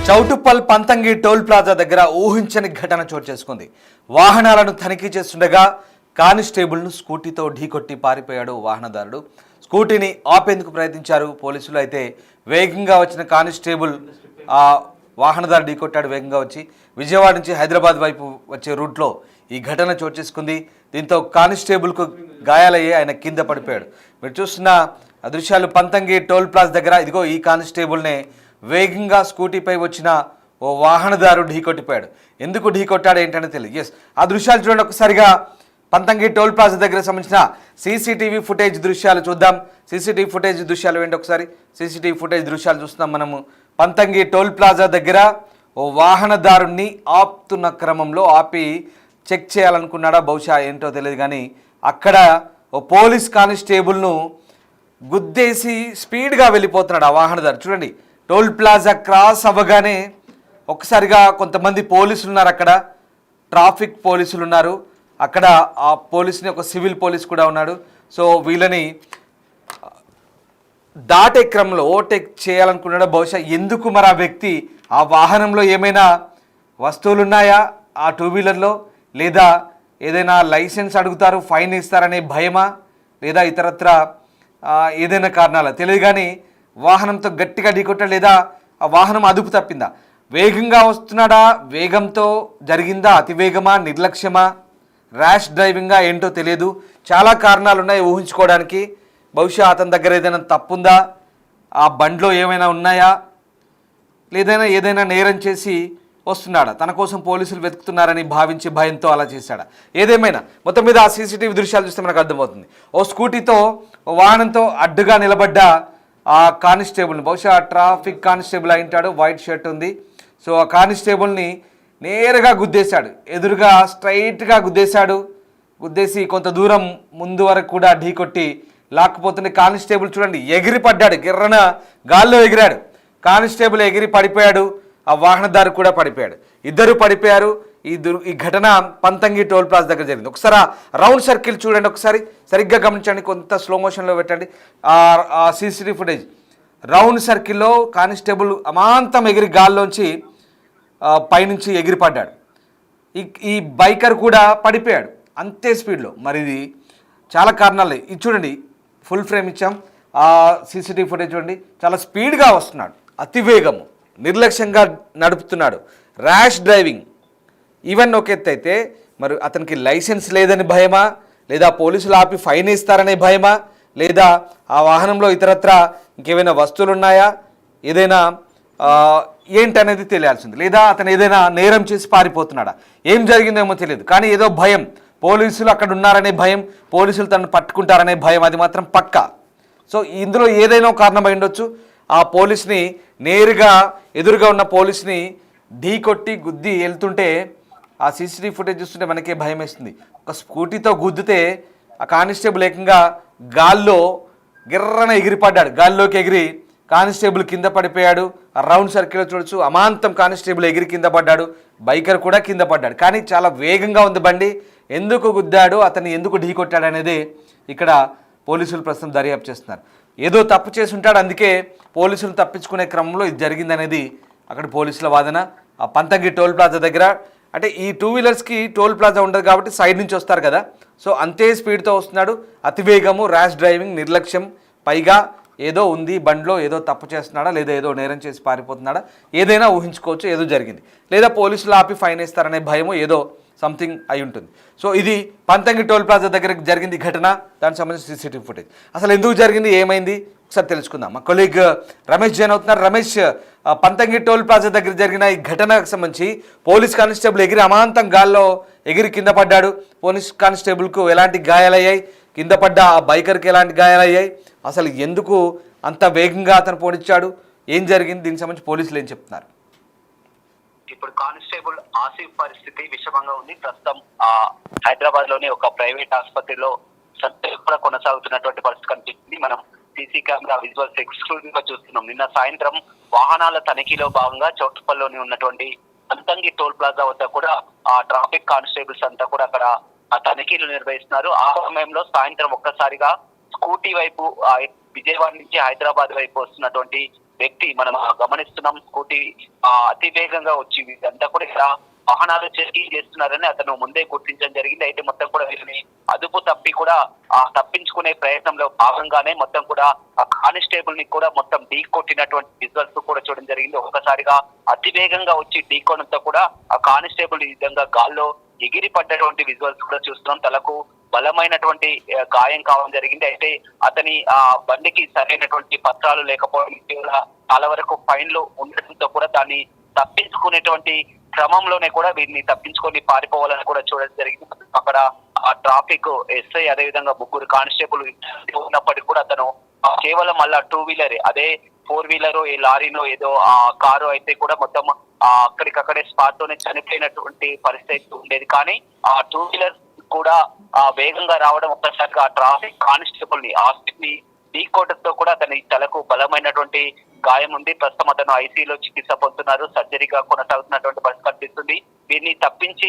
Choutuppal Panthangi toll plaza దగ్గర ఊహించని ఘటన చోటు చేసుకుంది. వాహనాలను తనిఖీ చేస్తుండగా కానిస్టేబుల్ను స్కూటీతో ఢీకొట్టి పారిపోయాడు వాహనదారుడు. స్కూటీని ఆపేందుకు ప్రయత్నించారు పోలీసులు. అయితే వేగంగా వచ్చిన కానిస్టేబుల్ ఆ వాహనదారు ఢీకొట్టాడు. వేగంగా వచ్చి విజయవాడ నుంచి హైదరాబాద్ వైపు వచ్చే రూట్లో ఈ ఘటన చోటు చేసుకుంది. దీంతో కానిస్టేబుల్కు గాయాలయ్యి ఆయన కింద పడిపోయాడు. మీరు చూస్తున్న దృశ్యాలు పంతంగి టోల్ ప్లాజా దగ్గర. ఇదిగో ఈ కానిస్టేబుల్నే వేగంగా స్కూటీపై వచ్చిన ఓ వాహనదారు ఢీకొట్టిపోయాడు. ఎందుకు ఢీకొట్టాడు ఏంటనే తెలియదు. ఎస్, ఆ దృశ్యాలు చూడండి ఒకసారిగా. పంతంగి టోల్ ప్లాజా దగ్గర సంబంధించిన సీసీటీవీ ఫుటేజ్ దృశ్యాలు చూద్దాం. సీసీటీవీ ఫుటేజ్ దృశ్యాలు ఏంటి ఒకసారి. సీసీటీవీ ఫుటేజ్ దృశ్యాలు చూస్తున్నాం మనము. పంతంగి టోల్ ప్లాజా దగ్గర ఓ వాహనదారుణ్ణి ఆపుతున్న క్రమంలో ఆపి చెక్ చేయాలనుకున్నాడా బహుశా ఏంటో తెలియదు, కానీ అక్కడ ఓ పోలీస్ కానిస్టేబుల్ను గుద్దేసి స్పీడ్గా వెళ్ళిపోతున్నాడు ఆ వాహనదారు. చూడండి, టోల్ ప్లాజా క్రాస్ అవ్వగానే ఒక్కసారిగా కొంతమంది పోలీసులు ఉన్నారు అక్కడ, ట్రాఫిక్ పోలీసులు ఉన్నారు అక్కడ. ఆ పోలీసుని ఒక సివిల్ పోలీస్ కూడా ఉన్నాడు. సో వీళ్ళని దాటే క్రమంలో ఓవర్టేక్ చేయాలనుకున్నాడు బహుశా. ఎందుకు మరి ఆ వ్యక్తి ఆ వాహనంలో ఏమైనా వస్తువులు ఉన్నాయా ఆ టూ వీలర్లో, లేదా ఏదైనా లైసెన్స్ అడుగుతారు ఫైన్ ఇస్తారనే భయమా, లేదా ఇతరత్ర ఏదైనా కారణాలా తెలియదు, కానీ వాహనంతో గట్టిగా ఢీకొట్టాడు. లేదా ఆ వాహనం అదుపు తప్పిందా, వేగంగా వస్తున్నాడా, వేగంతో జరిగిందా, అతివేగమా, నిర్లక్ష్యమా, ర్యాష్ డ్రైవింగా ఏంటో తెలియదు. చాలా కారణాలు ఉన్నాయి ఊహించుకోవడానికి. బహుశా అతని దగ్గర ఏదైనా తప్పుందా, ఆ బండ్లో ఏమైనా ఉన్నాయా, లేదైనా ఏదైనా నేరం చేసి వస్తున్నాడా, తన కోసం పోలీసులు వెతుకుతున్నారని భావించి భయంతో అలా చేశాడా, ఏదేమైనా మొత్తం మీద ఆ సీసీటీవీ దృశ్యాలు చూస్తే మనకు అర్థమవుతుంది. ఓ స్కూటీతో ఓ వాహనంతో అడ్డుగా నిలబడ్డ ఆ కానిస్టేబుల్ని, బహుశా ట్రాఫిక్ కానిస్టేబుల్ అయింటాడు, వైట్ షర్ట్ ఉంది. సో ఆ కానిస్టేబుల్ని నేరుగా గుద్దేశాడు, ఎదురుగా స్ట్రైట్గా గుద్దేసి కొంత దూరం ముందు వరకు కూడా ఢీకొట్టి లాక్కుపోతుంది. కానిస్టేబుల్ చూడండి ఎగిరి పడ్డాడు, గిర్రన గాల్లో ఎగిరాడు. కానిస్టేబుల్ ఎగిరి పడిపోయాడు, ఆ వాహనదారు కూడా పడిపోయాడు, ఇద్దరు పడిపోయారు. ఈ ఘటన పంతంగి టోల్ ప్లాజా దగ్గర జరిగింది. ఒకసారి రౌండ్ సర్కిల్ చూడండి, ఒకసారి సరిగ్గా గమనించండి, కొంత స్లో మోషన్లో పెట్టండి ఆ సీసీటీవీ ఫుటేజ్. రౌండ్ సర్కిల్లో కానిస్టేబుల్ అమాంతం ఎగిరి గాల్లోంచి పైనుంచి ఎగిరిపడ్డాడు. ఈ బైకర్ కూడా పడిపోయాడు అంతే స్పీడ్లో. మరి ఇది చాలా కారణాలు. ఇది చూడండి, ఫుల్ ఫ్రేమ్ ఇచ్చాం. ఆ సీసీటీవీ ఫుటేజ్ చూడండి, చాలా స్పీడ్గా వస్తున్నాడు, అతివేగము, నిర్లక్ష్యంగా నడుపుతున్నాడు, ర్యాష్ డ్రైవింగ్. ఈవెన్ ఒక ఎత్తు అయితే మరి అతనికి లైసెన్స్ లేదని భయమా, లేదా పోలీసులు ఆపి ఫైన్ ఇస్తారనే భయమా, లేదా ఆ వాహనంలో ఇతరత్ర ఇంకేమైనా వస్తువులు ఉన్నాయా, ఏదైనా ఏంటనేది తెలియాల్సింది, లేదా అతను ఏదైనా నేరం చేసి పారిపోతున్నాడా, ఏం జరిగిందేమో తెలియదు, కానీ ఏదో భయం, పోలీసులు అక్కడ ఉన్నారనే భయం, పోలీసులు తనను పట్టుకుంటారనే భయం, అది మాత్రం పక్కా. సో ఇందులో ఏదైనా కారణమై ఉండొచ్చు. ఆ పోలీస్ని నేరుగా ఎదురుగా ఉన్న పోలీస్ని ఢీకొట్టి గుద్ది వెళ్తుంటే ఆ సీసీటీవీ ఫుటేజ్ చూస్తుంటే మనకే భయం వేస్తుంది. ఒక స్కూటీతో గుద్దితే ఆ కానిస్టేబుల్ ఏకంగా గాల్లో గిర్రన ఎగిరిపడ్డాడు, గాల్లోకి ఎగిరి కానిస్టేబుల్ కింద పడిపోయాడు. ఆ రౌండ్ సర్కిల్లో చూడొచ్చు, అమాంతం కానిస్టేబుల్ ఎగిరి కింద పడ్డాడు, బైకర్ కూడా కింద పడ్డాడు. కానీ చాలా వేగంగా ఉంది బండి. ఎందుకు గుద్దాడు, అతన్ని ఎందుకు ఢీకొట్టాడు అనేది ఇక్కడ పోలీసులు ప్రస్తుతం దర్యాప్తు చేస్తున్నారు. ఏదో తప్పు చేసి ఉంటాడు, అందుకే పోలీసులు తప్పించుకునే క్రమంలో ఇది జరిగిందనేది అక్కడ పోలీసుల వాదన. ఆ పంతంగి టోల్ ప్లాజా దగ్గర అంటే ఈ టూ వీలర్స్కి టోల్ ప్లాజా ఉండదు కాబట్టి సైడ్ నుంచి వస్తారు కదా, సో అంతే స్పీడ్తో వస్తున్నాడు, అతివేగము, ర్యాష్ డ్రైవింగ్, నిర్లక్ష్యం, పైగా ఏదో ఉంది బండిలో, ఏదో తప్పు చేస్తున్నాడా, లేదా ఏదో నేరం చేసి పారిపోతున్నాడా, ఏదైనా ఊహించుకోవచ్చు. ఏదో జరిగింది, లేదా పోలీసులు ఆపి ఫైన్ వేస్తారనే భయమో ఏదో సంథింగ్ అయి ఉంటుంది. సో ఇది పంతంగి టోల్ ప్లాజా దగ్గర జరిగింది ఘటన, దానికి సంబంధించిన సీసీటీవీ ఫుటేజ్. అసలు ఎందుకు జరిగింది, ఏమైంది ఒకసారి తెలుసుకుందాం. మా కొలీగ్ రమేష్ జాయిన్ అవుతున్నారు. రమేష్, పంతంగి టోల్ ప్లాజా దగ్గర జరిగిన ఈ ఘటనకు సంబంధించి పోలీస్ కానిస్టేబుల్ ఎగిరి అమాంతం గాల్లో ఎగిరి కింద పడ్డాడు. పోలీస్ కానిస్టేబుల్కు ఎలాంటి గాయాలయ్యాయి, కింద పడ్డ ఆ బైకర్కి ఎలాంటి గాయాలయ్యాయి, అసలు ఎందుకు అంత వేగంగా అతను పోనిచ్చాడు, ఏం జరిగింది, దీనికి సంబంధించి పోలీసులు ఏం చెప్తున్నారు? ఇప్పుడు కానిస్టేబుల్ ఆసిఫ్ పరిస్థితి విషమంగా ఉంది. ప్రస్తుతం హైదరాబాద్ లోని ఒక ప్రైవేట్ ఆసుపత్రిలో కూడా కొనసాగుతున్నటువంటి పరిస్థితి కనిపిస్తుంది. మనం సీసీ కెమెరా విజువల్స్ ఎక్స్క్లూజివ్ గా చూస్తున్నాం. నిన్న సాయంత్రం వాహనాల తనిఖీలో భాగంగా చౌటుప్పల్లోని ఉన్నటువంటి పంతంగి టోల్ ప్లాజా వద్ద కూడా ఆ ట్రాఫిక్ కానిస్టేబుల్స్ అంతా కూడా అక్కడ తనిఖీలు నిర్వహిస్తున్నారు. ఆ సమయంలో సాయంత్రం ఒక్కసారిగా స్కూటీ వైపు విజయవాడ నుంచి హైదరాబాద్ వైపు వస్తున్నటువంటి వ్యక్తి మనం గమనిస్తున్నాం. స్కూటీ అతి వేగంగా వచ్చి ఇదంతా కూడా ఇక్కడ వాహనాలు చెకింగ్ చేస్తున్నారని అతను ముందే గుర్తించడం జరిగింది. అయితే మొత్తం కూడా వీరిని అదుపు తప్పి కూడా తప్పించుకునే ప్రయత్నంలో భాగంగానే మొత్తం కూడా ఆ కానిస్టేబుల్ ని కూడా మొత్తం ఢీ కొట్టినటువంటి విజువల్స్ కూడా చూడడం జరిగింది. ఒక్కసారిగా అతి వేగంగా వచ్చి ఢీ కొనడంతో కూడా ఆ కానిస్టేబుల్ ఈ విధంగా గాల్లో ఎగిరి పడ్డటువంటి విజువల్స్ కూడా చూస్తున్నాం. తలకు బలమైనటువంటి గాయం కావడం జరిగింది. అయితే అతని బండికి సరైనటువంటి పత్రాలు లేకపోవడం, చాలా వరకు ఫైన్లు ఉండటంతో కూడా దాన్ని తప్పించుకునేటువంటి క్రమంలోనే కూడా వీరిని తప్పించుకొని పారిపోవాలని కూడా చూడడం జరిగింది. అక్కడ ఆ ట్రాఫిక్ ఎస్ఐ అదేవిధంగా ముగ్గురు కానిస్టేబుల్ ఉన్నప్పటికీ కూడా అతను కేవలం మళ్ళా 2 వీలర్ అదే 4 వీలర్ ఏ లారీనో ఏదో ఆ కారు అయితే కూడా మొత్తం అక్కడికక్కడే స్పాట్ తోనే చనిపోయినటువంటి పరిస్థితి ఉండేది. కానీ ఆ 2 వీలర్ కూడా వేగంగా రావడం ఒక్కసారిగా ఆ ట్రాఫిక్ కానిస్టేబుల్ ని ని ఢీకొట్టడంతో కూడా అతని తలకు బలమైనటువంటి గాయం ఉంది. ప్రస్తుతం అతను ఐసీయూలో చికిత్స పొందుతున్నారు. సర్జరీగా కొనసాగుతున్నటువంటి పరిస్థితి కనిపిస్తుంది. వీరిని తప్పించి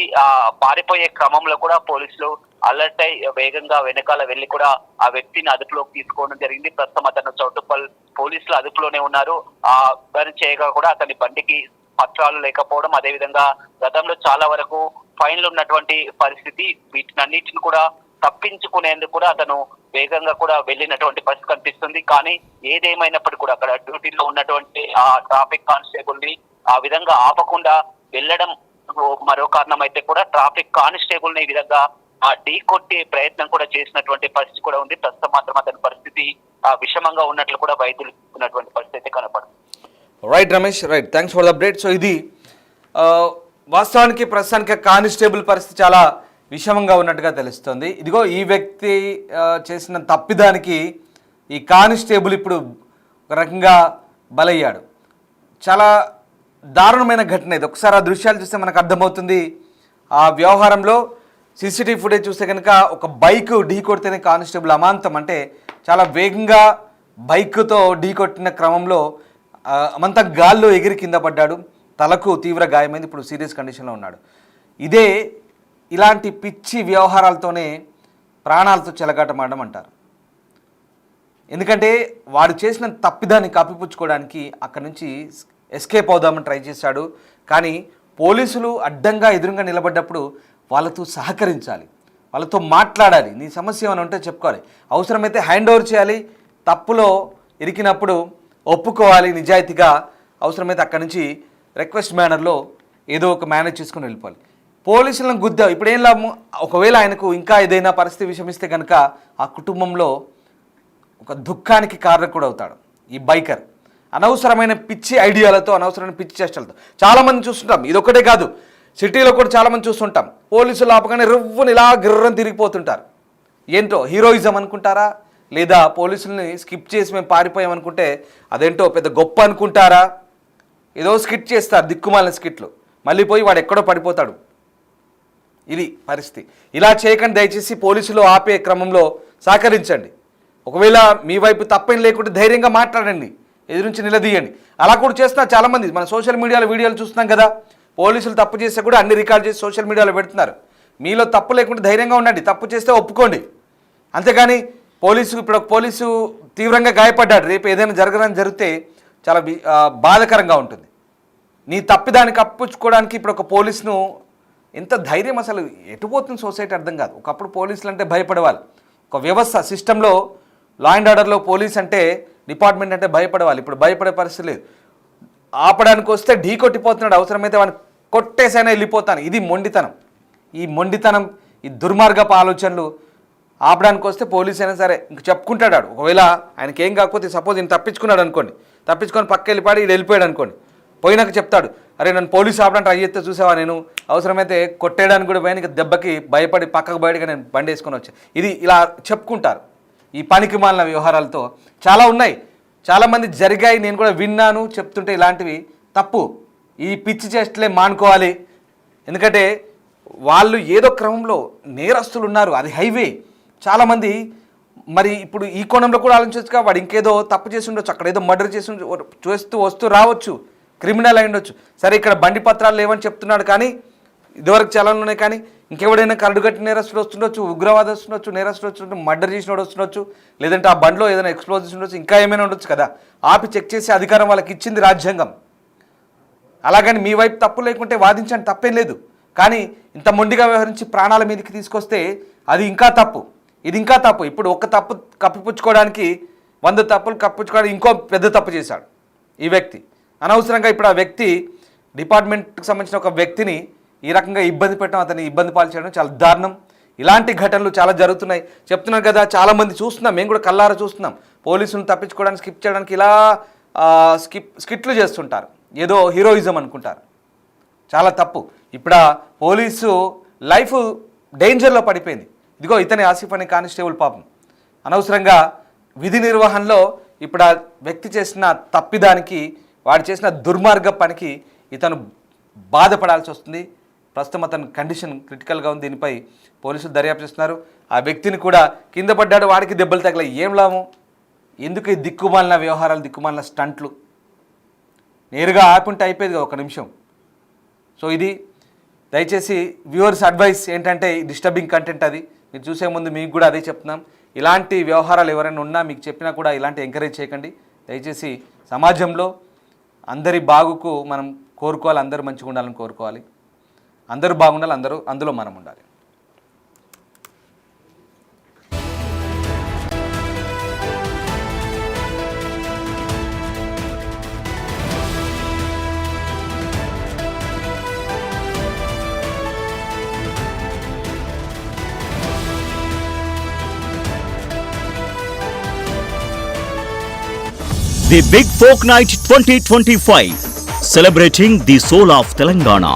పారిపోయే క్రమంలో కూడా పోలీసులు అలర్ట్ అయి వేగంగా వెనకాల వెళ్లి కూడా ఆ వ్యక్తిని అదుపులోకి తీసుకోవడం జరిగింది. ప్రస్తుతం అతను చౌటుప్పల్ పోలీసులు అదుపులోనే ఉన్నారు. దాని చేయగా కూడా అతని బండికి పత్రాలు లేకపోవడం, అదేవిధంగా గతంలో చాలా వరకు ఫైన్లు ఉన్నటువంటి పరిస్థితి, వీటినన్నిటిని కూడా తప్పించుకునేందుకు కూడా అతను వేగంగా కూడా వెళ్ళినటువంటి పరిస్థితి కనిపిస్తుంది. కానీ ఏదేమైనప్పటికీ కూడా అక్కడ డ్యూటీలో ఉన్నటువంటి ఆ ట్రాఫిక్ కానిస్టేబుల్ ని ఆ విధంగా ఆపకుండా వెళ్ళడం మరో కారణం అయితే కూడా ట్రాఫిక్ కానిస్టేబుల్ ని ఈ విధంగా ఢీ కొట్టే ప్రయత్నం కూడా చేసినటువంటి పరిస్థితి కూడా ఉంది. ప్రస్తుతం మాత్రం అతని పరిస్థితి విషమంగా ఉన్నట్లు కూడా వైద్యులు ఉన్నటువంటి పరిస్థితి కనపడుతుంది. Right Ramesh, right, thanks for the update. So ఇది వాస్తవానికి ప్రస్తుతానికి కానిస్టేబుల్ పరిస్థితి చాలా విషమంగా ఉన్నట్టుగా తెలుస్తుంది. ఇదిగో ఈ వ్యక్తి చేసిన తప్పిదానికి ఈ కానిస్టేబుల్ ఇప్పుడు ఒక రకంగా బలయ్యాడు. చాలా దారుణమైన ఘటన ఇది. ఒకసారి ఆ దృశ్యాలు చూస్తే మనకు అర్థమవుతుంది. ఆ వ్యవహారంలో సీసీటీవీ ఫుటేజ్ చూస్తే కనుక ఒక బైక్ ఢీ కొడితేనే కానిస్టేబుల్ అమాంతం, అంటే చాలా వేగంగా బైక్తో ఢీ కొట్టిన క్రమంలో అమంతం గాల్లో ఎగిరి కింద పడ్డాడు. తలకు తీవ్ర గాయమైంది. ఇప్పుడు సీరియస్ కండిషన్లో ఉన్నాడు. ఇలాంటి పిచ్చి వ్యవహారాలతోనే ప్రాణాలతో చెలగాటమాడడం అంటారు. ఎందుకంటే వాడు చేసిన తప్పిదాన్ని కప్పిపుచ్చుకోవడానికి అక్కడి నుంచి ఎస్కేప్ అవుదామని ట్రై చేశాడు. కానీ పోలీసులు అడ్డంగా ఎదురుగా నిలబడ్డప్పుడు వాళ్ళతో సహకరించాలి, వాళ్ళతో మాట్లాడాలి. నీ సమస్య ఏమైనా ఉంటే చెప్పుకోవాలి, అవసరమైతే హ్యాండ్ ఓవర్ చేయాలి, తప్పులో ఇరికినప్పుడు ఒప్పుకోవాలి నిజాయితీగా, అవసరమైతే అక్కడి నుంచి రిక్వెస్ట్ మేనర్లో ఏదో ఒక మేనేజ్ చేసుకుని వెళ్ళిపోవాలి. పోలీసులను గుద్దావు, ఇప్పుడు ఏం లాభం? ఒకవేళ ఆయనకు ఇంకా ఏదైనా పరిస్థితి విషమిస్తే కనుక ఆ కుటుంబంలో ఒక దుఃఖానికి కారణం కూడా అవుతాడు ఈ బైకర్. అనవసరమైన పిచ్చి ఐడియాలతో, అనవసరమైన పిచ్చి చేష్టలతో చాలామంది చూస్తుంటాం. ఇదొక్కటే కాదు, సిటీలో కూడా చాలామంది చూస్తుంటాం. పోలీసులు ఆపగానే రువ్వుని ఇలా గిర్రం తిరిగిపోతుంటారు. ఏంటో హీరోయిజం అనుకుంటారా, లేదా పోలీసుల్ని స్కిప్ చేసి మేము పారిపోయామనుకుంటే అదేంటో పెద్ద గొప్ప అనుకుంటారా? ఏదో స్కిట్ చేస్తారు, దిక్కుమాలిన స్కిట్లు, మళ్ళీ పోయి వాడు ఎక్కడో పడిపోతాడు. ఇది పరిస్థితి. ఇలా చేయకండి దయచేసి. పోలీసులు ఆపే క్రమంలో సహకరించండి. ఒకవేళ మీ వైపు తప్పేం లేకుంటే ధైర్యంగా మాట్లాడండి, ఎదురించి నిలదీయండి. అలా కూడా చేస్తున్నారు చాలామంది. మన సోషల్ మీడియాలో వీడియోలు చూస్తున్నాం కదా, పోలీసులు తప్పు చేస్తే కూడా అన్ని రికార్డ్ చేసి సోషల్ మీడియాలో పెడుతున్నారు. మీలో తప్పు లేకుంటే ధైర్యంగా ఉండండి, తప్పు చేస్తే ఒప్పుకోండి. అంతేగాని ఇప్పుడు పోలీసు తీవ్రంగా గాయపడ్డాడు, రేపు ఏదైనా జరిగితే చాలా బాధాకరంగా ఉంటుంది. నీ తప్పిదాన్ని కప్పించుకోవడానికి ఇప్పుడు ఒక పోలీసును ఎంత ధైర్యం, అసలు ఎటుపోతుంది సొసైటీ అర్థం కాదు. ఒకప్పుడు పోలీసులు అంటే భయపడేవాళ్ళు. ఒక వ్యవస్థ సిస్టంలో లా అండ్ ఆర్డర్లో పోలీస్ అంటే డిపార్ట్మెంట్ అంటే భయపడేవాళ్ళు. ఇప్పుడు భయపడే పరిస్థితి లేదు. ఆపడానికి వస్తే ఢీ కొట్టిపోతున్నాడు, అవసరమైతే వాడిని కొట్టేసైనా వెళ్ళిపోతాను. ఇది మొండితనం. ఈ దుర్మార్గపు ఆలోచనలు. ఆపడానికి వస్తే పోలీస్ అయినా సరే ఇంక చెప్పుకుంటాడు. ఒకవేళ ఆయనకి ఏం కాకపోతే, సపోజ్ ఈయన తప్పించుకున్నాడు అనుకోండి, తప్పించుకొని పక్క వెళ్ళిపాడు, ఈడు వెళ్ళిపోయాడు అనుకోండి, పోయినాక చెప్తాడు, అరే నన్ను పోలీసు ఆపడానికి ట్రై చేస్తే చూసావా, నేను అవసరమైతే కొట్టేయడానికి కూడా పోయిన దెబ్బకి భయపడి పక్కకు బయటగా నేను బండి వేసుకొని వచ్చా. ఇది ఇలా చెప్పుకుంటారు. ఈ పనికి మాలిన వ్యవహారాలతో చాలా ఉన్నాయి, చాలామంది జరిగాయి, నేను కూడా విన్నాను. చెప్తుంటే ఇలాంటివి తప్పు. ఈ పిచ్చి చేష్టలే మానుకోవాలి. ఎందుకంటే వాళ్ళు ఏదో క్రమంలో నేరస్తులు ఉన్నారు, అది హైవే. చాలామంది మరి ఇప్పుడు ఈ కోణంలో కూడా ఆలోచించగా, వాడు ఇంకేదో తప్పు చేసి ఉండొచ్చు, అక్కడ ఏదో మర్డర్ చేస్తూ వస్తూ రావచ్చు, క్రిమినల్ అయి ఉండొచ్చు. సరే ఇక్కడ బండి పత్రాలు లేవని చెప్తున్నాడు, కానీ ఇదివరకు చలాన్లు ఉన్నాయి, కానీ ఇంకెవడైనా కరడుగట్టి నేరస్తుడు వస్తుండొచ్చు, ఉగ్రవాదస్తుడు వస్తుండొచ్చు, నేరస్తుడు వస్తుండొచ్చు, మర్డర్ చేసినోడు వస్తుండొచ్చు, లేదంటే ఆ బండిలో ఏదైనా ఎక్స్ప్లోజివ్స్ ఉండొచ్చు, ఇంకా ఏమైనా ఉండొచ్చు కదా. ఆపి చెక్ చేసే అధికారం వాళ్ళకి ఇచ్చింది రాజ్యాంగం. అలాగని మీ వైపు తప్పు లేకుంటే వాదించండి, తప్పేం లేదు. కానీ ఇంత మొండిగా వ్యవహరించి ప్రాణాల మీదకి తీసుకొస్తే అది ఇంకా తప్పు, ఇది ఇంకా తప్పు. ఇప్పుడు ఒక తప్పు కప్పిపుచ్చుకోవడానికి 100 తప్పులు కప్పించుకోవడానికి ఇంకో పెద్ద తప్పు చేశాడు ఈ వ్యక్తి. అనవసరంగా ఇప్పుడు ఆ వ్యక్తి డిపార్ట్మెంట్కి సంబంధించిన ఒక వ్యక్తిని ఈ రకంగా ఇబ్బంది పెట్టడం, అతన్ని ఇబ్బంది పాలు చేయడం చాలా దారుణం. ఇలాంటి ఘటనలు చాలా జరుగుతున్నాయి. చెప్తున్నాను కదా, చాలామంది చూస్తున్నాం, మేము కూడా కల్లారా చూస్తున్నాం. పోలీసులను తప్పించుకోవడానికి, స్కిప్ చేయడానికి ఇలా స్కిట్లు చేస్తుంటారు, ఏదో హీరోయిజం అనుకుంటారు. చాలా తప్పు. ఇప్పుడు ఆ పోలీసు లైఫ్ డేంజర్లో పడిపోయింది. ఇదిగో ఇతని ఆసిఫ్ అనే కానిస్టేబుల్ పాపం అనవసరంగా విధి నిర్వహణలో ఇప్పుడు ఆ వ్యక్తి చేసిన తప్పిదానికి, వాడు చేసిన దుర్మార్గ పనికి ఇతను బాధపడాల్సి వస్తుంది. ప్రస్తుతం అతని కండిషన్ క్రిటికల్గా ఉంది. దీనిపై పోలీసులు దర్యాప్తు చేస్తున్నారు. ఆ వ్యక్తిని కూడా కింద పడ్డాడు, వాడికి దెబ్బలు తగలాయి, ఏం లాభం? ఎందుకు ఈ దిక్కుమాలిన వ్యవహారాలు, దిక్కుమాలిన స్టంట్లు? నేరుగా ఆపుంటే అయిపోయేది ఒక నిమిషం. సో ఇది దయచేసి వ్యూవర్స్ అడ్వైస్ ఏంటంటే, డిస్టర్బింగ్ కంటెంట్ అది మీరు చూసే ముందు మీకు కూడా అదే చెప్తున్నాం. ఇలాంటి వ్యవహారాలు ఎవరైనా ఉన్నా మీకు చెప్పినా కూడా ఇలాంటి ఎంకరేజ్ చేయకండి దయచేసి. సమాజంలో అందరి బాగుకు మనం కోరుకోవాలి, అందరూ మంచిగా ఉండాలని కోరుకోవాలి, అందరూ బాగుండాలి, అందులో మనం ఉండాలి. The Big Folk Night 2025 celebrating the soul of Telangana.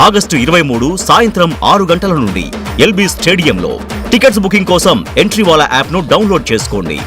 August 23 సాయంత్రం 6 గంటల నుండి ఎల్బీ స్టేడియంలో. టికెట్స్ బుకింగ్ కోసం ఎంట్రీవాలా యాప్ను డౌన్లోడ్ చేసుకోండి.